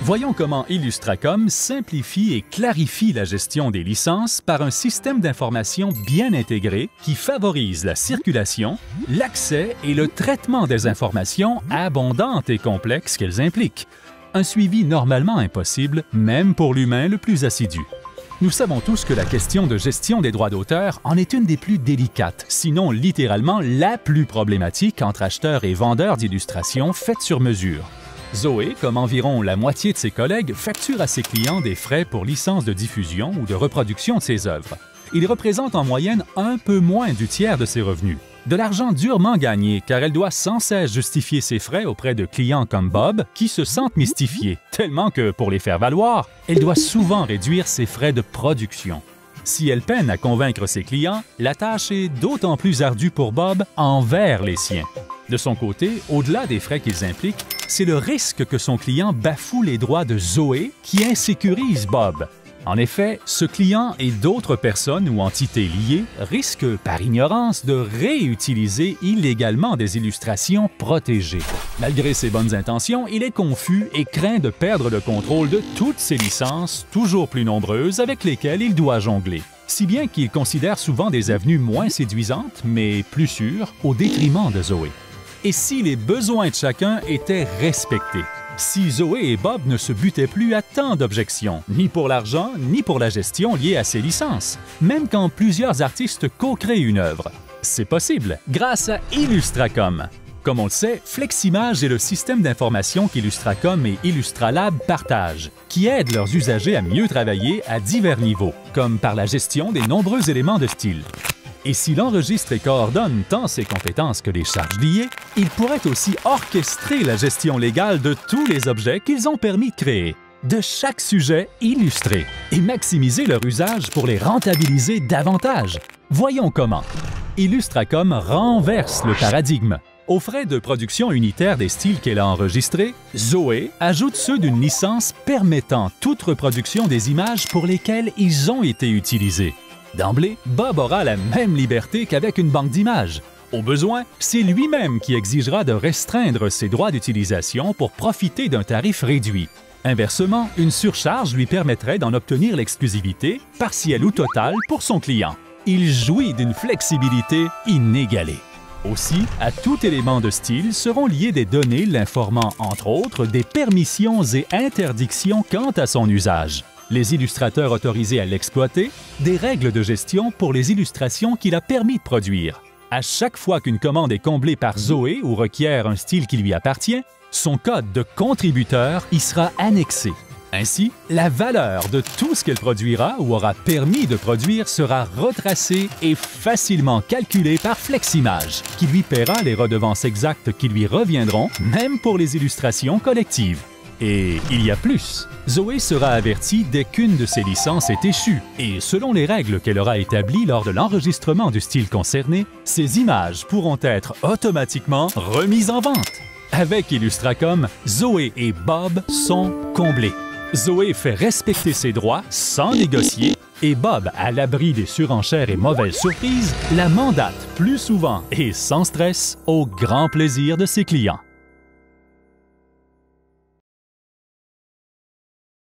Voyons comment Illustracom simplifie et clarifie la gestion des licences par un système d'information bien intégré qui favorise la circulation, l'accès et le traitement des informations abondantes et complexes qu'elles impliquent. Un suivi normalement impossible, même pour l'humain le plus assidu. Nous savons tous que la question de gestion des droits d'auteur en est une des plus délicates, sinon littéralement la plus problématique entre acheteurs et vendeurs d'illustrations faites sur mesure. Zoé, comme environ la moitié de ses collègues, facture à ses clients des frais pour licence de diffusion ou de reproduction de ses œuvres. Il représente en moyenne un peu moins du tiers de ses revenus. De l'argent durement gagné, car elle doit sans cesse justifier ses frais auprès de clients comme Bob, qui se sentent mystifiés, tellement que, pour les faire valoir, elle doit souvent réduire ses frais de production. Si elle peine à convaincre ses clients, la tâche est d'autant plus ardue pour Bob envers les siens. De son côté, au-delà des frais qu'ils impliquent, c'est le risque que son client bafoue les droits de Zoé qui insécurise Bob. En effet, ce client et d'autres personnes ou entités liées risquent, par ignorance, de réutiliser illégalement des illustrations protégées. Malgré ses bonnes intentions, il est confus et craint de perdre le contrôle de toutes ces licences, toujours plus nombreuses, avec lesquelles il doit jongler. Si bien qu'il considère souvent des avenues moins séduisantes, mais plus sûres, au détriment de Zoé. Et si les besoins de chacun étaient respectés? Si Zoé et Bob ne se butaient plus à tant d'objections, ni pour l'argent, ni pour la gestion liée à ces licences, même quand plusieurs artistes co-créent une œuvre. C'est possible, grâce à Illustracom. Comme on le sait, Fleximage est le système d'information qu'Illustracom et Illustralab partagent, qui aide leurs usagers à mieux travailler à divers niveaux, comme par la gestion des nombreux éléments de style. Et s'il enregistre et coordonne tant ses compétences que les charges liées, il pourrait aussi orchestrer la gestion légale de tous les objets qu'ils ont permis de créer, de chaque sujet illustré, et maximiser leur usage pour les rentabiliser davantage. Voyons comment. Illustracom renverse le paradigme. Aux frais de production unitaire des styles qu'elle a enregistrés, Zoé ajoute ceux d'une licence permettant toute reproduction des images pour lesquelles ils ont été utilisés. D'emblée, Bob aura la même liberté qu'avec une banque d'images. Au besoin, c'est lui-même qui exigera de restreindre ses droits d'utilisation pour profiter d'un tarif réduit. Inversement, une surcharge lui permettrait d'en obtenir l'exclusivité, partielle ou totale, pour son client. Il jouit d'une flexibilité inégalée. Aussi, à tout élément de style seront liées des données l'informant, entre autres, des permissions et interdictions quant à son usage. Les illustrateurs autorisés à l'exploiter, des règles de gestion pour les illustrations qu'il a permis de produire. À chaque fois qu'une commande est comblée par Zoé ou requiert un style qui lui appartient, son code de contributeur y sera annexé. Ainsi, la valeur de tout ce qu'elle produira ou aura permis de produire sera retracée et facilement calculée par Fleximage, qui lui paiera les redevances exactes qui lui reviendront, même pour les illustrations collectives. Et il y a plus. Zoé sera avertie dès qu'une de ses licences est échue et selon les règles qu'elle aura établies lors de l'enregistrement du style concerné, ces images pourront être automatiquement remises en vente. Avec Illustracom, Zoé et Bob sont comblés. Zoé fait respecter ses droits sans négocier et Bob, à l'abri des surenchères et mauvaises surprises, la mandate plus souvent et sans stress au grand plaisir de ses clients.